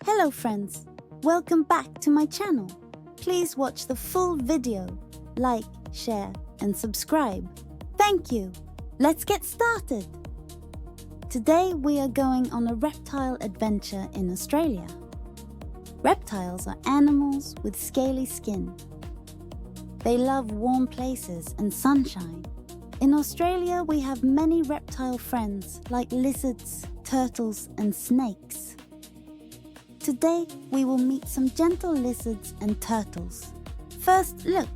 Hello friends, welcome back to my channel. Please watch the full video, like, share and subscribe. Thank you. Let's get started. Today we are going on a reptile adventure in Australia. Reptiles are animals with scaly skin. They love warm places and sunshine. In Australia we have many reptile friends like lizards, turtles and snakes. Today we will meet some gentle lizards and turtles. First, look,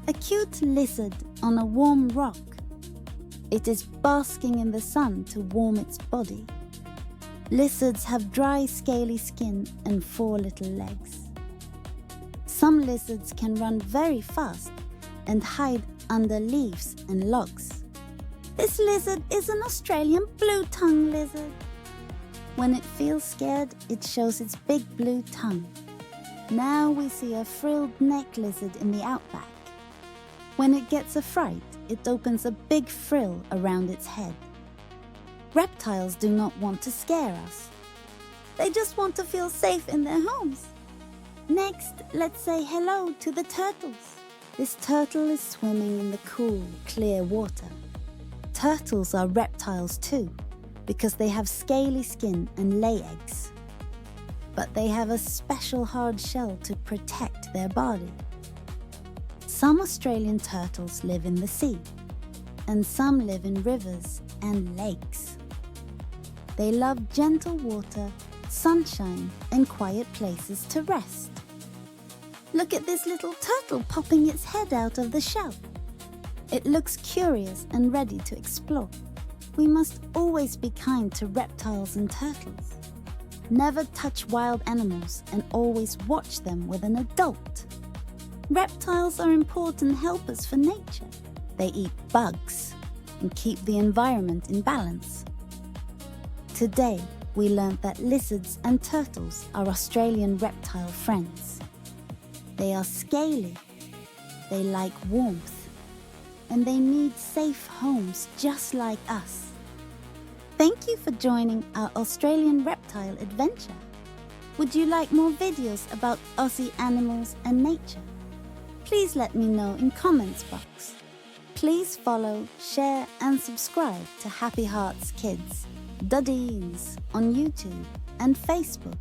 a cute lizard on a warm rock. It is basking in the sun to warm its body. Lizards have dry, scaly skin and 4 little legs. Some lizards can run very fast and hide under leaves and logs. This lizard is an Australian blue-tongue lizard. When it feels scared, it shows its big blue tongue. Now we see a frilled neck lizard in the outback. When it gets a fright, it opens a big frill around its head. Reptiles do not want to scare us. They just want to feel safe in their homes. Next, let's say hello to the turtles. This turtle is swimming in the cool, clear water. Turtles are reptiles too, because they have scaly skin and lay eggs. But they have a special hard shell to protect their body. Some Australian turtles live in the sea, and some live in rivers and lakes. They love gentle water, sunshine, and quiet places to rest. Look at this little turtle popping its head out of the shell. It looks curious and ready to explore. We must always be kind to reptiles and turtles. Never touch wild animals and always watch them with an adult. Reptiles are important helpers for nature. They eat bugs and keep the environment in balance. Today, we learned that lizards and turtles are Australian reptile friends. They are scaly, they like warmth, and they need safe homes just like us. Thank you for joining our Australian reptile adventure. Would you like more videos about Aussie animals and nature? Please let me know in comments box. Please follow, share and subscribe to Happy Hearts Kids, Duddies on YouTube and Facebook.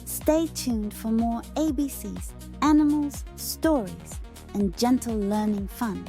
Stay tuned for more ABCs, animals, stories, and gentle learning fun.